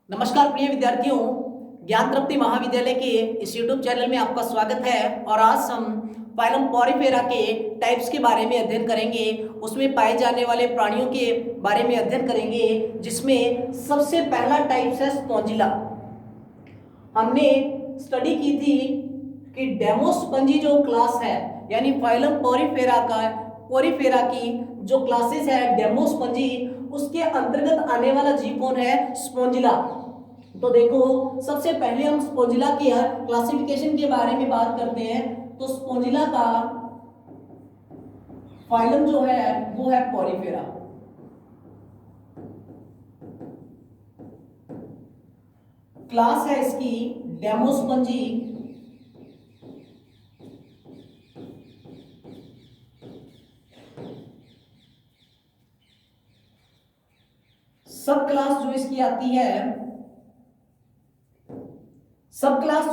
नमस्कार प्रिय विद्यार्थियों, ज्ञान तृप्ति महाविद्यालय के इस YouTube चैनल में आपका स्वागत है। और आज हम फाइलम पॉरीफेरा के टाइप्स के बारे में अध्ययन करेंगे। उसमें पाए जाने वाले प्राणियों के बारे में अध्ययन करेंगे, जिसमें सबसे पहला टाइप्स है स्पॉन्जिला। हमने स्टडी की थी कि डेमोस्पंजी जो क्लास है, यानी फाइलम पॉरीफेरा की जो क्लासेस है डेमोस्पंजी, उसके अंतर्गत आने वाला जीव कौन है? स्पॉन्जिला। तो देखो, सबसे पहले हम स्पॉन्जिला के क्लासिफिकेशन के बारे में बात करते हैं। तो स्पॉन्जिला का फाइलम जो है वो है पॉरीफेरा। क्लास है इसकी डेमोस्पंजी। सब क्लास जो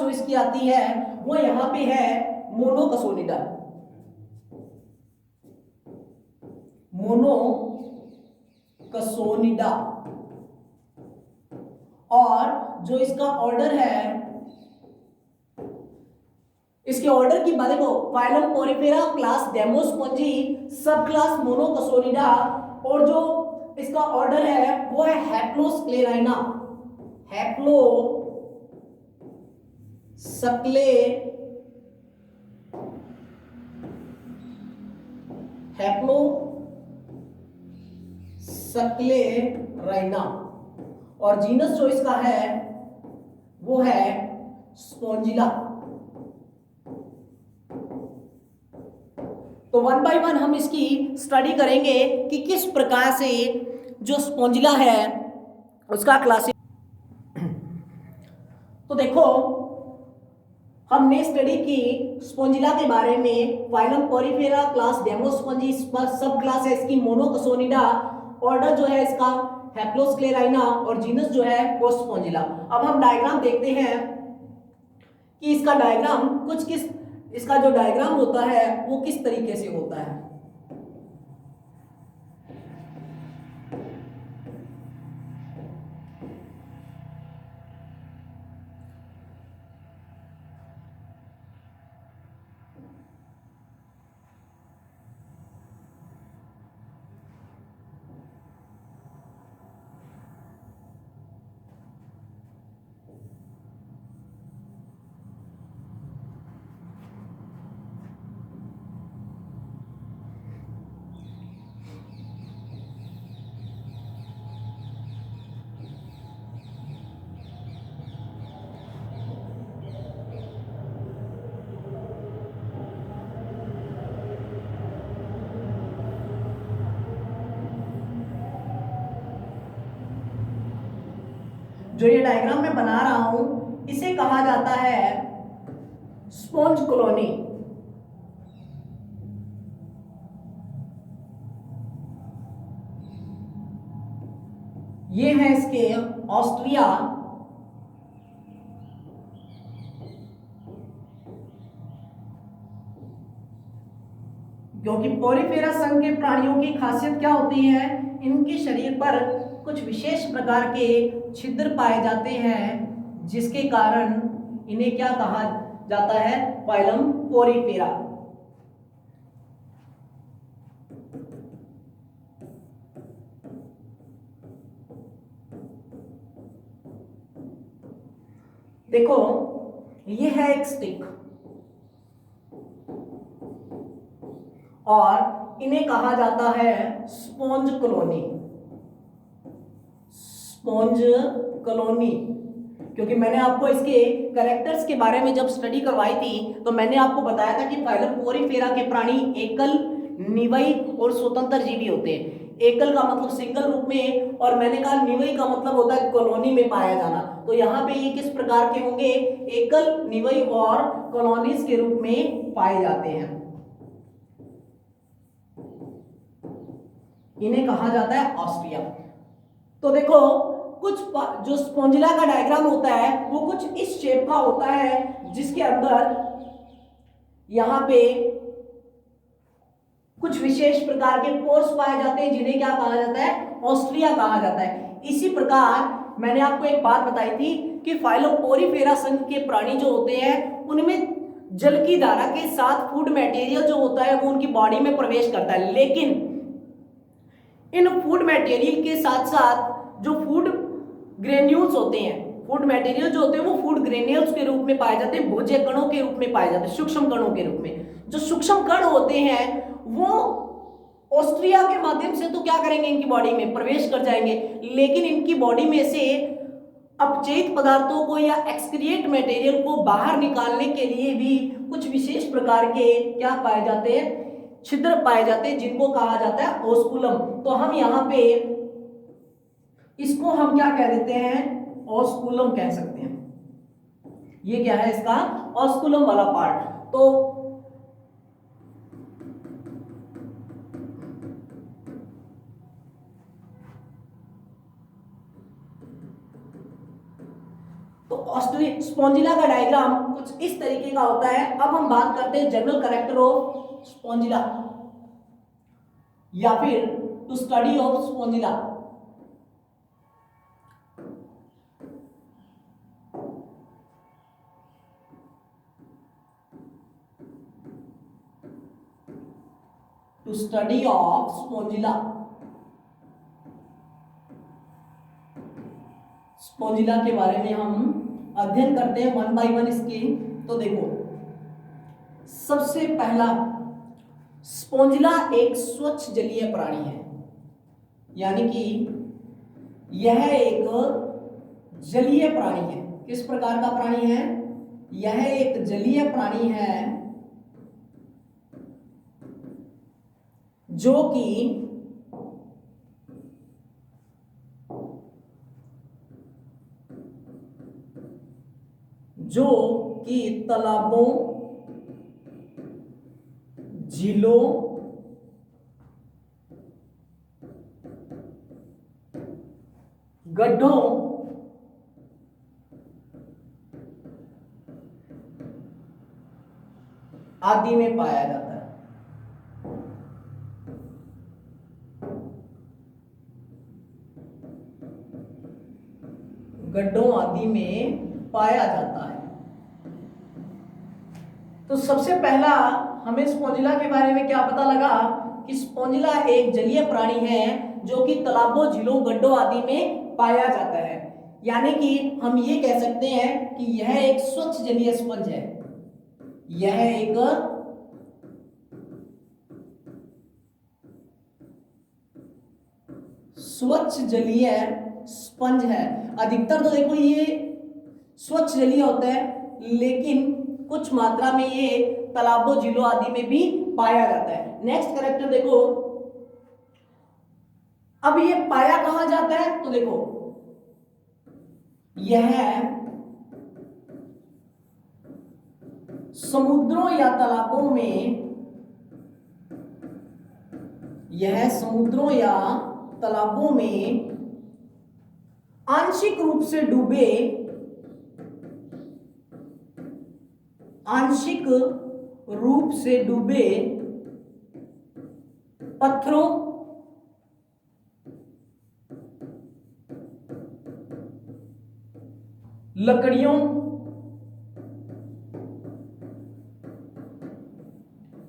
इसकी आती है वो यहां पे है मोनोकसोनिडा। और जो इसका ऑर्डर है, इसके ऑर्डर की बात देखो, फाइलम पॉरीफेरा, क्लास डेमोस्पंजी, सब क्लास मोनोकसोनिडा, और जो इसका ऑर्डर है वो है हैप्लोस्क्लेराइना। हैप्लोस्क्लेराइना। और जीनस जो इसका है वो है स्पॉन्जिला। तो वन बाय वन हम इसकी स्टडी करेंगे कि किस प्रकार से जो स्पॉन्जिला है उसका क्लासिफिकेशन। तो देखो, हमने स्टडी की स्पॉन्जिला के बारे में। फाइलम पॉरीफेरा, क्लास डेमोस्पंजी, सब क्लास है इसकी मोनोकसोनिडा, ऑर्डर जो है इसका हैप्लोस्क्लेराइना, और जीनस जो है वो स्पॉन्जिला। अब हम डायग्राम देखते हैं कि इसका जो डायग्राम होता है वो किस तरीके से होता है। जो ये डायग्राम मैं बना रहा हूं, इसे कहा जाता है स्पॉन्ज कॉलोनी। ये है इसके ऑस्ट्रिया, क्योंकि पॉरीफेरा संघ के प्राणियों की खासियत क्या होती है? इनके शरीर पर कुछ विशेष प्रकार के छिद्र पाए जाते हैं, जिसके कारण इन्हें क्या कहा जाता है? Phylum Porifera. देखो, ये है एक स्टिक, और इन्हें कहा जाता है स्पॉन्ज कॉलोनी। क्योंकि मैंने आपको इसके कैरेक्टर्स के बारे में जब स्टडी करवाई थी, तो मैंने आपको बताया था कि फाइलम पॉरीफेरा के प्राणी एकल, निवयी और स्वतंत्र जीवी होते हैं। एकल का मतलब सिंगल रूप में, और मैंने कहा निवयी का मतलब होता है कॉलोनी में पाया जाना। तो यहाँ पे ये किस प्रकार के होंगे? एकल, निवयी और कॉलोनीज के रूप में पाए जाते हैं। इन्हें कहा जाता है ऑस्ट्रिया। तो देखो, कुछ जो स्पॉन्जिला का डायग्राम होता है वो कुछ इस शेप का होता है, जिसके अंदर यहां पे कुछ विशेष प्रकार के पोर्स पाए जाते हैं, जिन्हें क्या कहा जाता है? ऑस्ट्रिया कहा जाता है। इसी प्रकार मैंने आपको एक बात बताई थी कि फाइलोपोरिफेरा संघ के प्राणी जो होते हैं उनमें जल की धारा के साथ फूड मटेरियल जो होता है वो उनकी बॉडी में प्रवेश करता है, लेकिन इन फूड मटेरियल के साथ साथ जो फूड ग्रेन्यूल्स होते हैं, फूड मटेरियल जो होते हैं वो फूड ग्रेन्यूल्स के रूप में पाए जाते हैं, भोज्य कणों के रूप में पाए जाते हैं, सूक्ष्म कणों के रूप में। जो सूक्ष्म कण होते हैं वो ऑस्ट्रिया के माध्यम से तो क्या करेंगे, इनकी बॉडी में प्रवेश कर जाएंगे, लेकिन इनकी बॉडी में से अपचयित पदार्थों को या एक्सक्रिएट मटेरियल को बाहर निकालने के लिए भी कुछ विशेष प्रकार के क्या पाए जाते हैं, छिद्र पाए जाते हैं, जिनको कहा जाता है ऑस्कुलम। तो हम यहाँ पे इसको हम क्या कह देते हैं, ऑस्कुलम कह सकते हैं। ये क्या है इसका ऑस्कुलम वाला पार्ट। तो स्पॉन्जिला का डायग्राम कुछ इस तरीके का होता है। अब हम बात करते हैं जनरल कैरेक्टर ऑफ स्पॉन्जिला या फिर to study of Spongilla. To study of Spongilla, Spongilla के बारे में हम अध्ययन करते हैं वन बाय वन इसकी। तो देखो, सबसे पहला, स्पॉन्जिला एक स्वच्छ जलीय प्राणी है, यानी कि यह एक जलीय प्राणी है। किस प्रकार का प्राणी है, यह एक जलीय प्राणी है जो कि तालाबों, झीलों, गड्ढों आदि में पाया जाता है। गड्ढों आदि में पाया जाता है। तो सबसे पहला हमें स्पॉन्जिला के बारे में क्या पता लगा कि स्पॉन्जिला एक जलीय प्राणी है जो कि तालाबों, झीलों, गड्ढों आदि में पाया जाता है। यानी कि हम ये कह सकते हैं कि यह एक स्वच्छ जलीय स्पंज है। यह एक स्वच्छ जलीय स्पंज है। अधिकतर तो देखो ये स्वच्छ जलीय होता है, लेकिन कुछ मात्रा में ये तालाबों, झीलों आदि में भी पाया जाता है। नेक्स्ट कैरेक्टर देखो, अब ये पाया कहां जाता है, तो देखो यह समुद्रों या तालाबों में, यह समुद्रों या तालाबों में आंशिक रूप से डूबे, आंशिक रूप से डूबे पत्थरों, लकड़ियों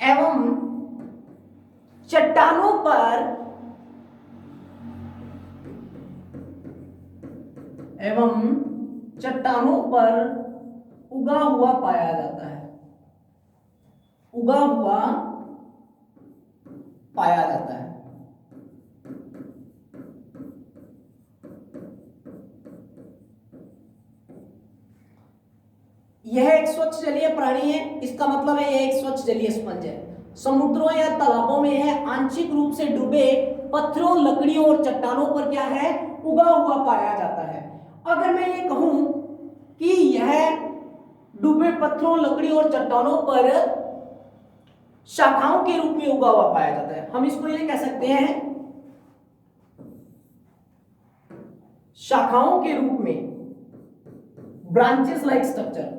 एवं चट्टानों पर उगा हुआ पाया जाता है। उगा हुआ पाया जाता है। यह एक स्वच्छ जलीय प्राणी है, इसका मतलब है यह एक स्वच्छ जलीय स्पंज है। समुद्रों या तालाबों में यह आंशिक रूप से डूबे पत्थरों, लकड़ियों और चट्टानों पर क्या है, उगा हुआ पाया जाता है। अगर मैं ये कहूं कि यह डूबे पत्थरों, लकड़ियों और चट्टानों पर शाखाओं के रूप में उगा हुआ पाया जाता है, हम इसको ये कह सकते हैं शाखाओं के रूप में, ब्रांचेस लाइक स्ट्रक्चर।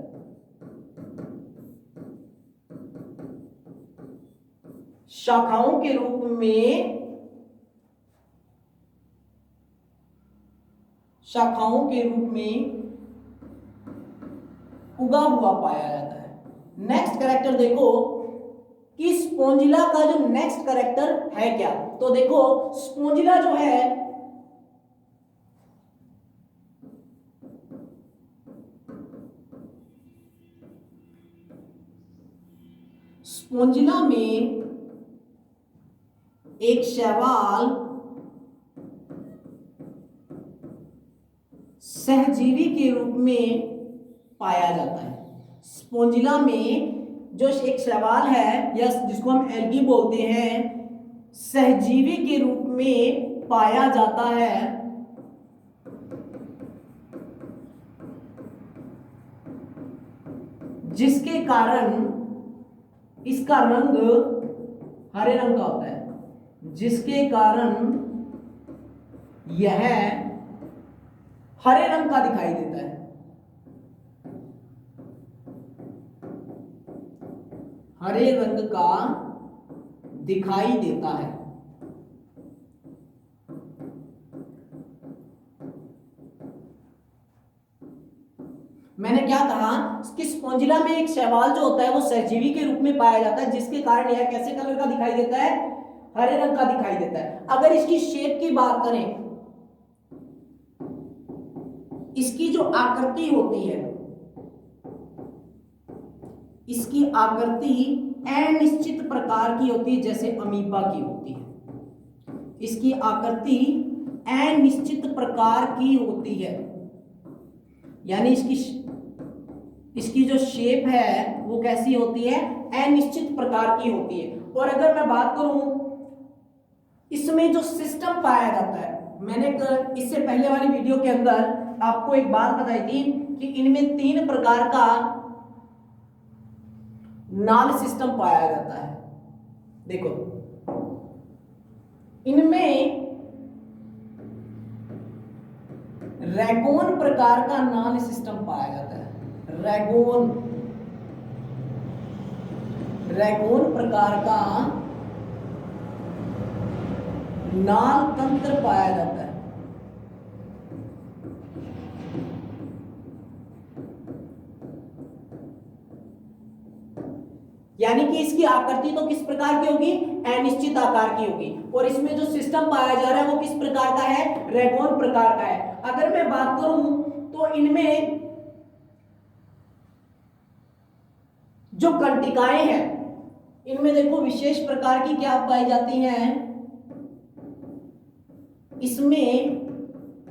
शाखाओं के रूप में शाखाओं के रूप में उगा हुआ पाया जाता है। नेक्स्ट कैरेक्टर देखो कि स्पोंजिला का जो नेक्स्ट कैरेक्टर है क्या। तो देखो स्पोंजिला जो है स्पोंजिला में एक शैवाल सहजीवी के रूप में पाया जाता है। स्पोंजिला में जो एक शैवाल है या जिसको हम एल्गी बोलते हैं, सहजीवी के रूप में पाया जाता है, जिसके कारण इसका रंग हरे रंग का होता है, जिसके कारण यह हरे रंग का दिखाई देता है। हरे रंग का दिखाई देता है। मैंने क्या कहा कि स्पोंजिला में एक शैवाल जो होता है वो सहजीवी के रूप में पाया जाता है, जिसके कारण यह कैसे कलर का दिखाई देता है, हरे रंग का दिखाई देता है। अगर इसकी शेप की बात करें, इसकी जो आकृति होती है, इसकी आकृति अनिश्चित प्रकार की होती है, जैसे अमीबा की होती है। इसकी आकृति अनिश्चित प्रकार की होती है, यानी इसकी जो शेप है वो कैसी होती है, अनिश्चित प्रकार की होती है। और अगर मैं बात करूं इसमें जो सिस्टम पाया जाता है, मैंने इससे पहले वाली वीडियो के अंदर आपको एक बात बताई थी कि इनमें 3 प्रकार का नाल सिस्टम पाया जाता है। देखो इनमें रैगोन प्रकार का नाल सिस्टम पाया जाता है। रैगोन प्रकार का नाल तंत्र पाया जाता है। यानी कि इसकी आकृति तो किस प्रकार की होगी, अनिश्चित आकार की होगी, और इसमें जो सिस्टम पाया जा रहा है वो किस प्रकार का है, रैगोन प्रकार का है। अगर मैं बात करूं तो इनमें जो कंटिकाएं हैं, इनमें देखो विशेष प्रकार की क्या पाई जाती हैं, इसमें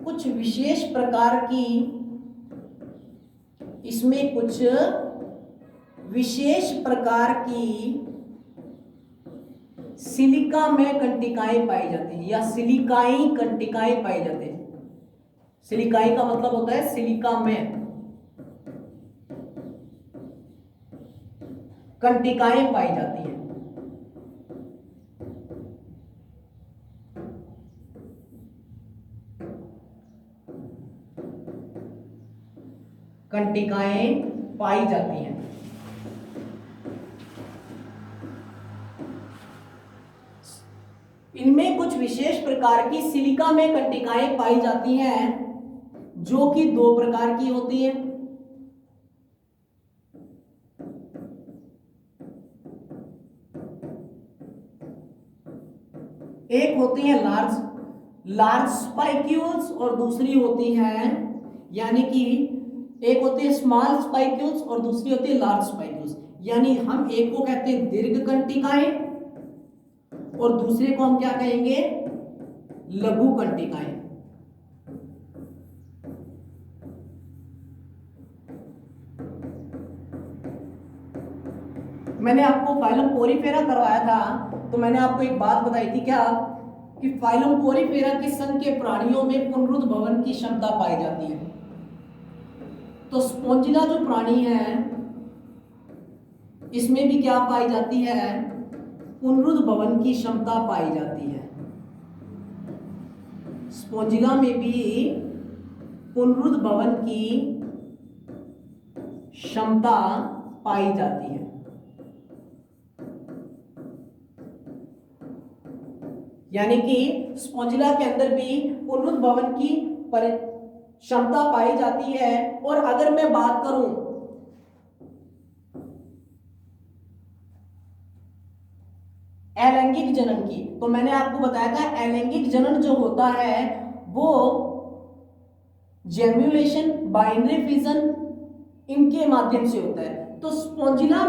कुछ विशेष प्रकार की, इसमें कुछ विशेष प्रकार की सिलिका में कंटिकाएं पाई जाती है, या सिलिकाई कंटिकाएं पाई जाती है। सिलिकाई का मतलब होता है सिलिका में कंटिकाएं पाई जाती है। कंटिकाएं पाई जाती हैं। इनमें कुछ विशेष प्रकार की सिलिका में कंटिकाएं पाई जाती हैं, जो कि 2 प्रकार की होती हैं। एक होती है लार्ज स्पाइक्यूल्स और दूसरी होती है, यानी कि एक होती है स्मॉल स्पाइक्यूल्स और दूसरी होती है लार्ज स्पाइक्यूल्स। यानी हम एक को कहते हैं दीर्घ कंटिकाएं और दूसरे को हम क्या कहेंगे, लघु कंटिकाएं। मैंने आपको फाइलम पोरीफेरा करवाया था, तो मैंने आपको एक बात बताई थी क्या, कि फाइलम पोरीफेरा के संघ के प्राणियों में पुनरुद्भवन की क्षमता पाई जाती है। तो स्पोंजिला जो प्राणी है इसमें भी क्या पाई जाती है, पुनरुद्भवन की क्षमता पाई जाती है। स्पोंजिला में भी पुनरुद्भवन की क्षमता पाई जाती है। यानी कि स्पोंजिला के अंदर भी पुनरुद्भवन की क्षमता पाई जाती है। और अगर मैं बात करूं अलैंगिक जनन की, तो मैंने आपको बताया था अलैंगिक जनन जो होता है वो जेम्युलेशन, बाइनरी फिजन, इनके माध्यम से होता है। तो स्पोंजिला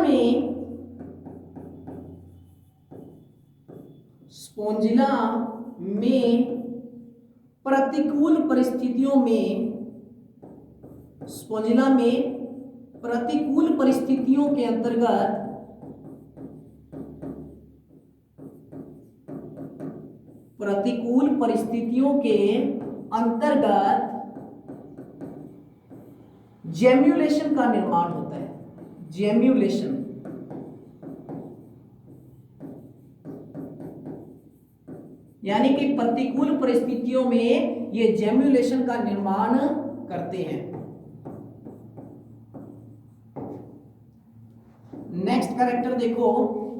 में प्रतिकूल परिस्थितियों में स्पोंजिला में प्रतिकूल परिस्थितियों के अंतर्गत जेम्युलेशन का निर्माण होता है। जेम्युलेशन यानी कि प्रतिकूल परिस्थितियों में ये जेम्युलेशन का निर्माण करते हैं। नेक्स्ट कैरेक्टर देखो,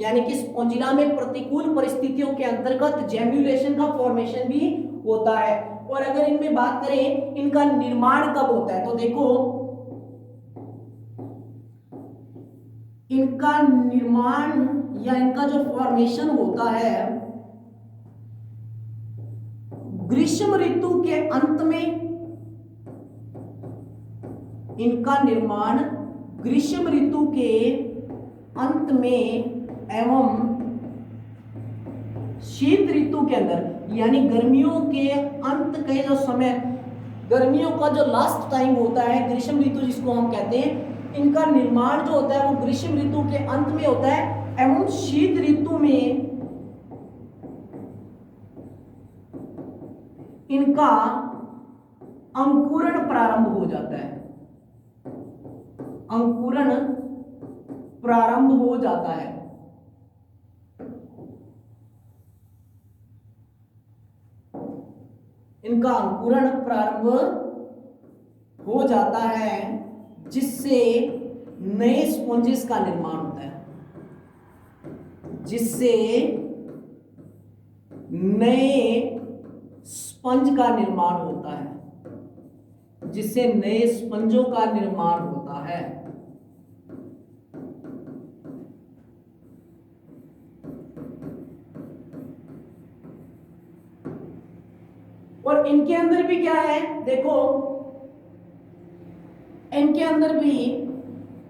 यानी कि स्पोंजिला में प्रतिकूल परिस्थितियों के अंतर्गत जेम्युलेशन का फॉर्मेशन भी होता है। और अगर इनमें बात करें इनका निर्माण कब होता है, तो देखो इनका निर्माण या इनका जो फॉर्मेशन होता है ग्रीष्म ऋतु के अंत में। इनका निर्माण ग्रीष्म ऋतु के अंत में एवं शीत ऋतु के अंदर, यानी गर्मियों के अंत के जो समय, गर्मियों का जो लास्ट टाइम होता है ग्रीष्म ऋतु जिसको हम कहते हैं, इनका निर्माण जो होता है वो ग्रीष्म ऋतु के अंत में होता है एवं शीत ऋतु में इनका अंकुरण प्रारंभ हो जाता है। अंकुरण प्रारंभ हो जाता है। इनका अंकुरण प्रारंभ हो जाता है जिससे नए स्पॉन्जेस का निर्माण होता है। जिससे नए स्पंज का निर्माण होता है। जिससे नए स्पंजों का निर्माण होता है। और इनके अंदर भी क्या है, देखो इनके अंदर भी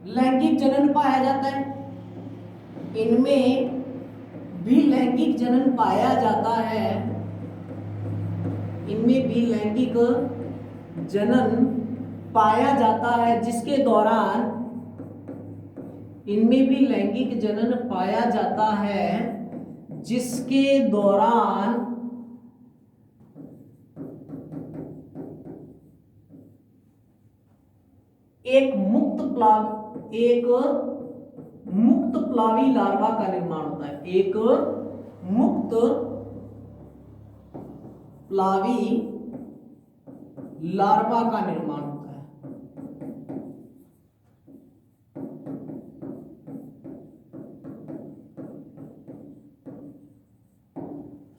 लैंगिक जनन पाया जाता है। इनमें भी लैंगिक जनन पाया जाता है। इनमें भी लैंगिक जनन पाया जाता है जिसके दौरान इनमें भी लैंगिक जनन पाया जाता है जिसके दौरान एक मुक्त प्लावी लार्वा का निर्माण होता है। एक मुक्त प्लावी लार्वा का निर्माण होता है।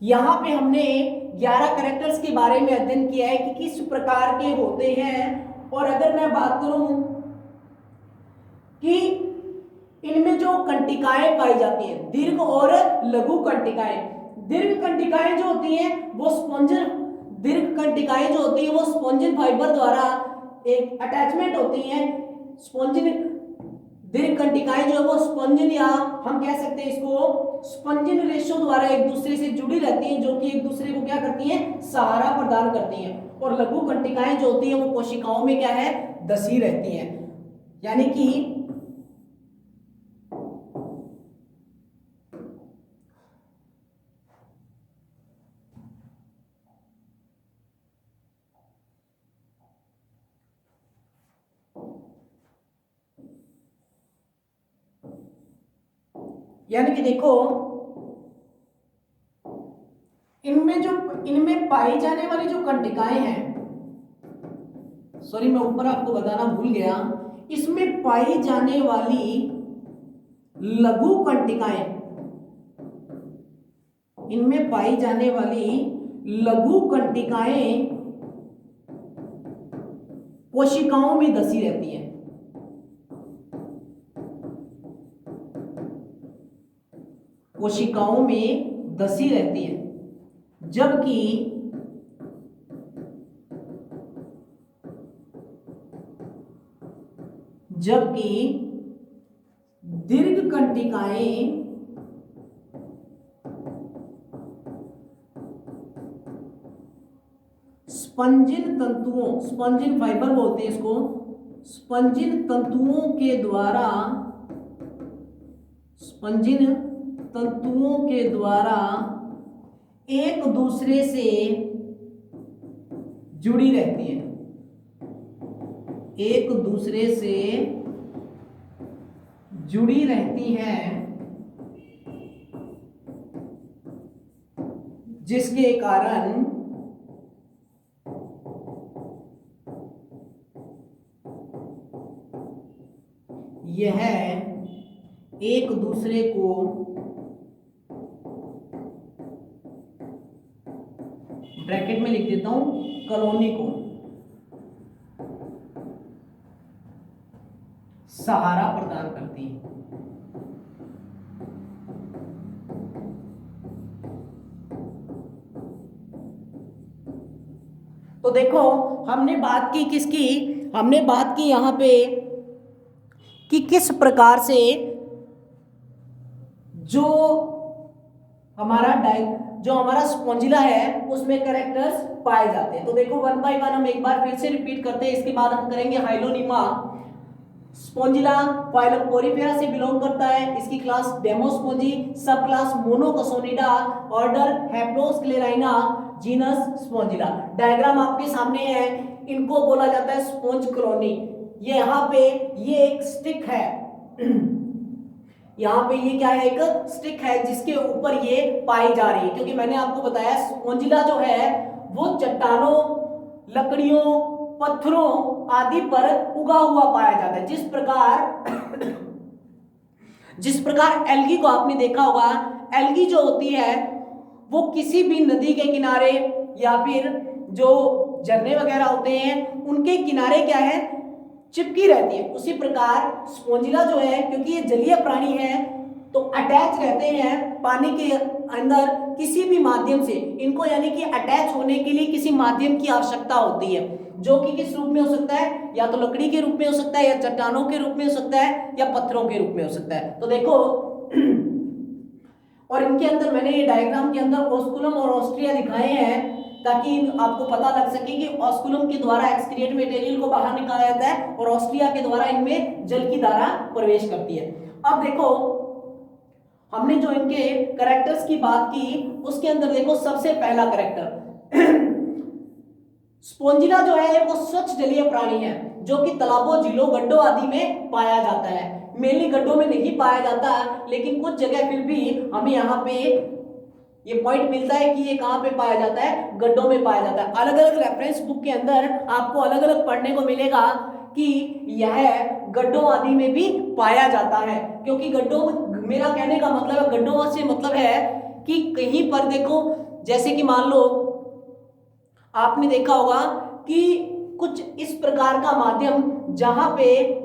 यहां पे हमने 11 कैरेक्टर्स के बारे में अध्ययन किया है कि किस प्रकार के होते हैं। और अगर मैं बात करूं कि इनमें जो कंटिकाएं पाई जाती हैं, दीर्घ और लघु कंटिकाएं। दीर्घ कंटिकाएं जो होती हैं वो स्पॉन्जिन फाइबर द्वारा एक अटैचमेंट होती हैं। दीर्घ कंटिकाएं जो है वो स्पंजिन, या हम कह सकते हैं इसको स्पंजिन रेशो द्वारा एक दूसरे से जुड़ी रहती हैं, जो कि एक दूसरे को क्या करती हैं, सहारा प्रदान करती हैं। और लघु कंटिकाएं जो होती हैं वो कोशिकाओं में क्या है, दसी रहती हैं। यानी कि देखो इनमें पाई जाने वाली जो कंटिकाएं हैं, सॉरी मैं ऊपर आपको बताना भूल गया, इसमें पाई जाने वाली लघु कंटिकाएं, इनमें पाई जाने वाली लघु कंटिकाएं कोशिकाओं में धसी रहती है। कोशिकाओं में धसी रहती है, जबकि दीर्घ कंटिकाएं स्पंजिन तंतुओं, स्पंजिन फाइबर बोलते हैं इसको, स्पंजिन तंतुओं के द्वारा एक दूसरे से जुड़ी रहती है, एक दूसरे से जुड़ी रहती हैं, जिसके कारण यह एक दूसरे को ब्रैकेट में लिख देता हूं, कॉलोनी को सहारा प्रदान करती है। तो देखो हमने बात की किसकी, हमने बात की यहां पे कि किस प्रकार से जो हमारा स्पॉन्जिला है उसमें कैरेक्टर्स पाए जाते हैं। तो देखो वन बाय वन हम एक बार फिर से रिपीट करते हैं, इसके बाद हम करेंगे हाइलोनीमा। स्पॉन्जिला फाइलम पोरिफेरा से बिलोंग करता है, इसकी class Demospongiae, subclass Monaxonida, order Haplosclerina, genus Spongilla. Diagram आपके सामने है, इनको बोला जाता है स्पॉन्ज कॉलोनी। ये यहाँ पे ये एक स्टिक है यहाँ पे ये क्या है, एक स्टिक है जिसके ऊपर ये पाई जा रही है, क्योंकि मैंने आपको बताया स्पॉन्जिला जो है वो चट्टानों, लकड़ियों, पत्थरों आदि पर उगा हुआ पाया जाता है। जिस प्रकार एल्गी को आपने देखा होगा, एल्गी जो होती है वो किसी भी नदी के किनारे या फिर जो झरने वगैरह होते हैं उनके किनारे क्या है, चिपकी रहती है। उसी प्रकार स्पॉन्जिला जो है, क्योंकि ये जलीय प्राणी है तो अटैच रहते हैं पानी के अंदर किसी भी माध्यम से, इनको यानी कि अटैच होने के लिए किसी माध्यम की आवश्यकता होती है, जो कि किस रूप में हो सकता है, या तो लकड़ी के रूप में हो सकता है, या चट्टानों के रूप में हो सकता है, या पत्थरों के रूप में हो सकता है। तो देखो और इनके अंदर मैंने ये डायग्राम के अंदर ऑस्कुलम और ऑस्ट्रिया दिखाए हैं ताकि आपको पता लग सके कि ऑस्कुलम के द्वारा एक्सक्रिएट मटेरियल को बाहर निकाला जाता है और ऑस्ट्रिया के द्वारा इनमें जल की धारा प्रवेश करती है। अब देखो हमने जो इनके कैरेक्टर्स की बात की उसके अंदर देखो सबसे पहला कैरेक्टर स्पॉन्जिला जो है वो स्वच्छ जलीय प्राणी है जो कि तालाबों, झीलों, गड्ढों आदि में पाया जाता है। मेनली गड्ढों में नहीं पाया जाता, लेकिन कुछ जगह फिर भी हमें यहाँ पे ये पॉइंट मिलता है कि ये कहाँ पे पाया जाता है, गड्ढों में पाया जाता है। अलग अलग रेफरेंस बुक के अंदर आपको अलग अलग पढ़ने को मिलेगा कि यह गड्ढों आदि में भी पाया जाता है, क्योंकि गड्ढों, मेरा कहने का मतलब है गड्ढों से मतलब है कि कहीं पर देखो, जैसे कि मान लो आपने देखा होगा कि कुछ इस प्रकार का माध्यम जहां पे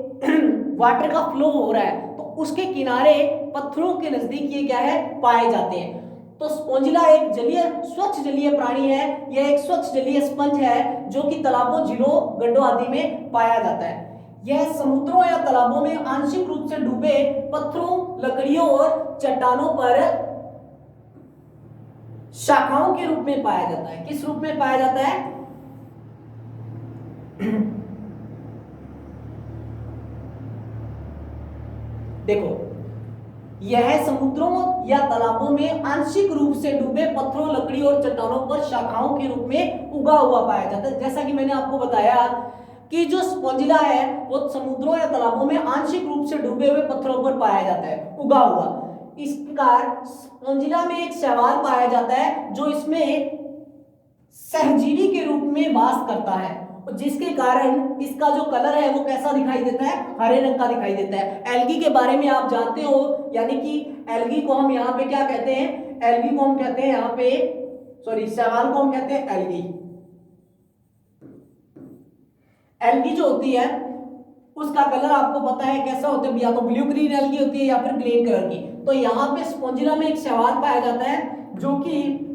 वाटर का फ्लो हो रहा है तो उसके किनारे पत्थरों के नजदीक ये क्या है, पाए जाते हैं। तो स्पॉन्जिला एक जलीय, स्वच्छ जलीय प्राणी है, यह एक स्वच्छ जलीय स्पंज है जो कि तालाबों, झीलों, गड्ढों आदि में पाया जाता है। यह समुद्रों या तालाबों में आंशिक रूप से डूबे पत्थरों, लकड़ियों और चट्टानों पर शाखाओं के रूप में पाया जाता है। किस रूप में पाया जाता है? देखो, यह समुद्रों या तालाबों में आंशिक रूप से डूबे पत्थरों, लकड़ी और चट्टानों पर शाखाओं के रूप में उगा हुआ पाया जाता है। जैसा कि मैंने आपको बताया कि जो स्पॉन्जिला है वो समुद्रों या तालाबों में आंशिक रूप से डूबे हुए पत्थरों पर पाया जाता है, उगा हुआ। इस प्रकार स्पॉन्जिला में एक शैवाल पाया जाता है जो इसमें सहजीवी के रूप में वास करता है, जिसके कारण इसका जो कलर है वो कैसा दिखाई देता है, हरे रंग का दिखाई देता है। एल्गी के बारे में आप जानते हो, यानी कि एल्गी को हम यहाँ पे क्या कहते हैं, एल्गी को हम कहते हैं यहाँ पे, सॉरी, शैवाल को हम कहते हैं एल्गी। एल्गी जो होती है उसका कलर आपको पता है कैसा होता है, या तो ब्लू ग्रीन एल्गी होती है या फिर ग्रीन कलर की। तो यहाँ पे स्पोंजिला में एक शैवाल पाया जाता है जो कि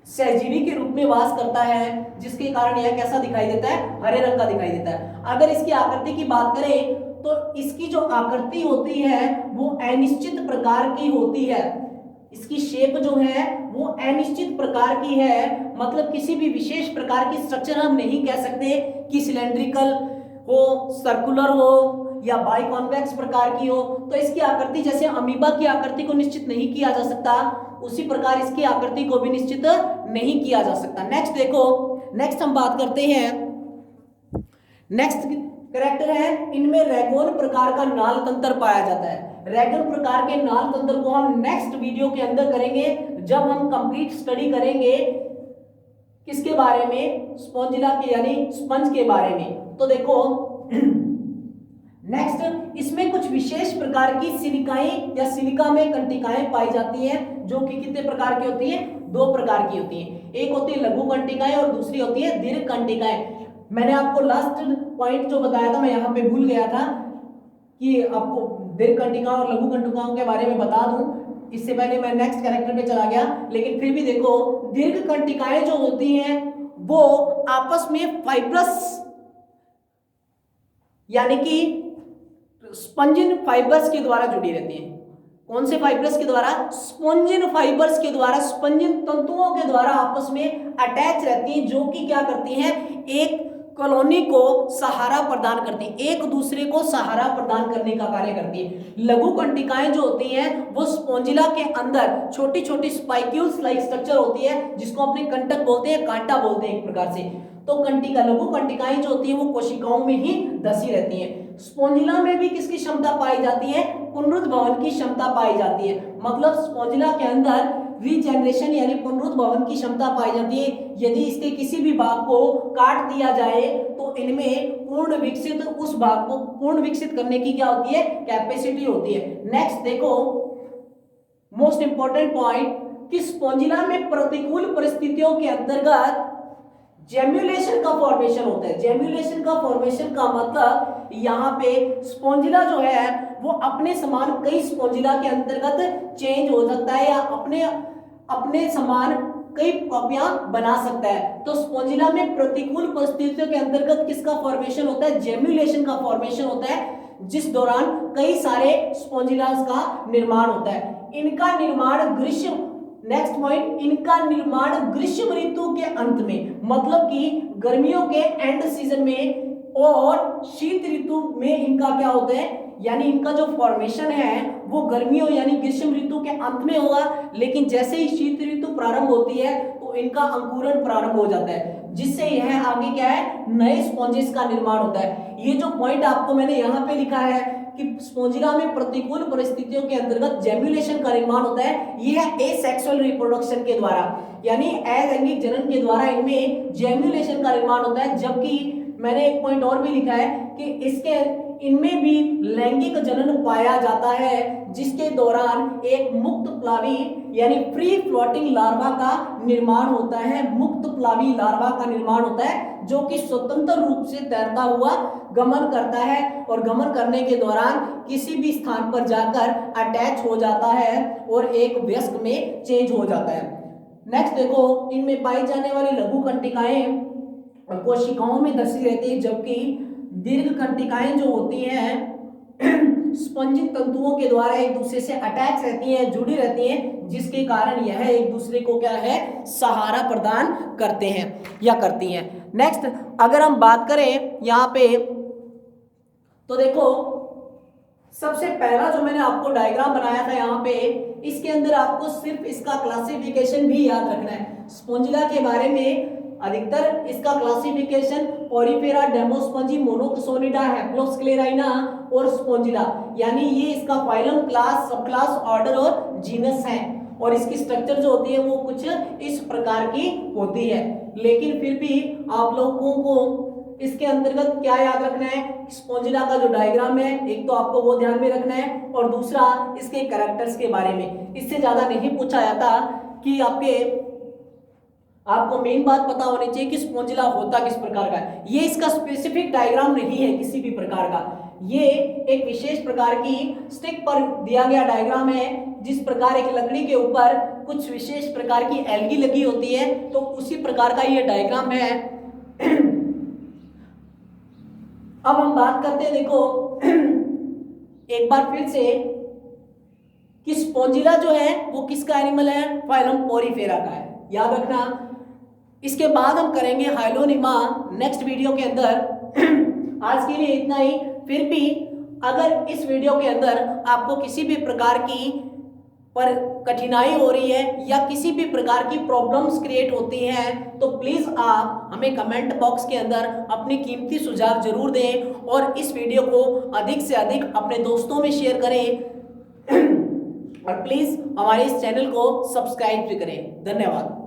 सहजीवी के रूप में वास करता है, जिसके कारण यह कैसा दिखाई देता है, हरे रंग का दिखाई देता है। अगर इसकी आकृति की बात करें तो इसकी जो आकृति होती है वो अनिश्चित प्रकार की होती है। इसकी शेप जो है वो अनिश्चित प्रकार की है, मतलब किसी भी विशेष प्रकार की स्ट्रक्चर हम नहीं कह सकते कि सिलेंड्रिकल हो, सर्कुलर हो या बाइकॉन्वेक्स प्रकार की हो। तो इसकी आकृति जैसे अमीबा की आकृति को निश्चित नहीं किया जा सकता, उसी प्रकार इसकी आकृति को भी निश्चित नहीं किया जा सकता। नेक्स्ट देखो, नेक्स्ट हम बात करते हैं, नेक्स्ट कैरेक्टर है, इनमें रैगोन प्रकार का नाल तंत्र पाया जाता है। रैगन प्रकार के नाल तंत्र को हम नेक्स्ट वीडियो के अंदर करेंगे, जब हम कंप्लीट स्टडी करेंगे किसके बारे में, स्पोंजिला के यानी स्पंज के बारे में। तो देखो नेक्स्ट, इसमें कुछ विशेष प्रकार की सिलिकाएं या सिलिका में कंटिकाएं पाई जाती हैं, जो कि कितने प्रकार की होती हैं, 2 प्रकार की होती हैं। एक होती है लघु कंटिकाएं और दूसरी होती है दीर्घ कंटिकाएं। मैंने आपको लास्ट पॉइंट जो बताया था मैं यहाँ पे भूल गया था कि आपको दीर्घ कंटिका और लघु कंटिकाओं के बारे में बता दूं, इससे पहले मैं नेक्स्ट कैरेक्टर पे चला गया। लेकिन फिर भी देखो, दीर्घ कंटिकाएं जो होती हैं वो आपस में फाइब्रस यानी कि स्पंजिन फाइबर्स के द्वारा जुड़ी रहती हैं। कौन से फाइबर्स के द्वारा, स्पंजिन फाइबर्स के द्वारा, स्पंजिन तंतुओं के द्वारा आपस में अटैच रहती हैं, जो कि क्या करती हैं, एक कॉलोनी को सहारा प्रदान करती है, एक दूसरे को सहारा प्रदान करने का कार्य करती है। लघु कंटिकाएं जो होती हैं वो स्पोंजिला के अंदर छोटी छोटी स्पाइक्यूल्स लाइक स्ट्रक्चर होती है, जिसको अपने कंटक बोलते हैं, कांटा बोलते हैं एक प्रकार से। तो कंटिका, लघु कंटिकाएं जो होती हैं वो कोशिकाओं में ही धसी रहती हैं। स्पोंजिला में भी किसकी क्षमता पाई जाती है, पुनरुद्भवन की क्षमता पाई जाती है। मतलब स्पोंजिला के अंदर रीजेनरेशन यानी पुनरुद्भवन की क्षमता पाई जाती है। यदि इसके किसी भी भाग को काट दिया जाए तो इनमें पूर्ण विकसित, उस भाग को पूर्ण विकसित करने की क्या होती है, कैपेसिटी होती है। नेक्स्ट देखो, मोस्ट इंपॉर्टेंट पॉइंट कि स्पोंजिला में प्रतिकूल परिस्थितियों के अंतर्गत जेम्युलेशन का फॉर्मेशन होता है। जेम्युलेशन का फॉर्मेशन का मतलब यहाँ पे स्पोंजिला जो है वो अपने समान कई स्पोंजिला के अंतर्गत चेंज हो सकता है, या अपने समान कई कॉपियां बना सकता है। तो स्पोंजिला में प्रतिकूल परिस्थितियों के अंतर्गत किसका फॉर्मेशन होता है, जेम्युलेशन का फॉर्मेशन होता है, जिस दौरान कई सारे स्पोंजिलास का निर्माण होता है। इनका निर्माण ग्रीष्म, नेक्स्ट पॉइंट, इनका निर्माण ग्रीष्म ऋतु के अंत में, मतलब कि गर्मियों के एंड सीजन में और शीत ऋतु में इनका क्या होता है, यानी इनका जो फॉर्मेशन है वो गर्मियों यानी ग्रीष्म ऋतु के अंत में होगा। लेकिन जैसे ही शीत ऋतु प्रारंभ होती है तो इनका अंकुरण प्रारंभ हो जाता है, जिससे यह आगे क्या है, नए स्पॉन्जेस का निर्माण होता है। ये जो पॉइंट आपको मैंने यहाँ पे लिखा है कि स्पोंजिला में प्रतिकूल परिस्थितियों के अंतर्गत जेम्युलेशन का निर्माण होता है, यह है एसेक्सुअल रिप्रोडक्शन के द्वारा, यानी अलैंगिक जनन के द्वारा इनमें जेम्युलेशन का निर्माण होता है। जबकि मैंने एक पॉइंट और भी लिखा है कि इनमें भी लैंगिक जनन पाया जाता है, जिसके दौरान एक मुक्त प्लावी यानी फ्री फ्लोटिंग लार्वा का निर्माण होता है। मुक्त प्लावी लार्वा का निर्माण होता है जो कि स्वतंत्र रूप से तैरता हुआ गमन करता है, और गमन करने के दौरान किसी भी स्थान पर जाकर अटैच हो जाता है और एक वयस्क में चेंज हो जाता है। नेक्स्ट देखो, इनमें पाई जाने वाली लघु कंटिकाएं कोशिकाओं में धसी रहती है, जबकि दीर्घ कंटिकाएं जो होती हैं स्पंजिक तंतुओं के द्वारा एक दूसरे से अटैच रहती हैं, जुड़ी रहती हैं, जिसके कारण यह एक दूसरे को क्या है, सहारा प्रदान करते हैं या करती हैं। नेक्स्ट अगर हम बात करें यहाँ पे, तो देखो सबसे पहला जो मैंने आपको डायग्राम बनाया था यहाँ पे, इसके अंदर आपको सिर्फ इसका क्लासिफिकेशन भी याद रखना है। स्पोंजिला के बारे में अधिकतर इसका क्लासिफिकेशन पोरिफेरा, डेमोस्पंजी, मोनोक्सोनिडा, हैप्लोस्क्लेराइना और स्पोंजिला, यानी ये इसका फाइलम, क्लास, सब क्लास, ऑर्डर और जीनस है। और इसकी स्ट्रक्चर जो होती है वो कुछ इस प्रकार की होती है। लेकिन फिर भी आप लोगों को इसके अंतर्गत क्या याद रखना है, स्पोंजिला का जो डायग्राम है एक तो आपको वो ध्यान में रखना है, और दूसरा इसके कैरेक्टर्स के बारे में। इससे ज्यादा नहीं पूछा जाता कि आपके आपको मेन बात पता होनी चाहिए कि स्पोंजिला होता किस प्रकार का है। ये इसका स्पेसिफिक डायग्राम नहीं है किसी भी प्रकार का, ये एक विशेष प्रकार की स्टिक पर दिया गया डायग्राम है। जिस प्रकार एक लकड़ी के ऊपर कुछ विशेष प्रकार की एल्गी लगी होती है, तो उसी प्रकार का ये डायग्राम है। अब हम बात करते हैं, देखो एक बार फिर से, कि स्पोंजिला जो है वो किसका एनिमल है, फाइलम पोरीफेरा का है, याद रखना। इसके बाद हम करेंगे हाइलोनिमा नेक्स्ट वीडियो के अंदर। आज के लिए इतना ही। फिर भी अगर इस वीडियो के अंदर आपको किसी भी प्रकार की पर कठिनाई हो रही है या किसी भी प्रकार की प्रॉब्लम्स क्रिएट होती हैं, तो प्लीज आप हमें कमेंट बॉक्स के अंदर अपने कीमती सुझाव जरूर दें और इस वीडियो को अधिक से अधिक अपने दोस्तों में शेयर करें और प्लीज हमारे इस चैनल को सब्सक्राइब भी करें। धन्यवाद।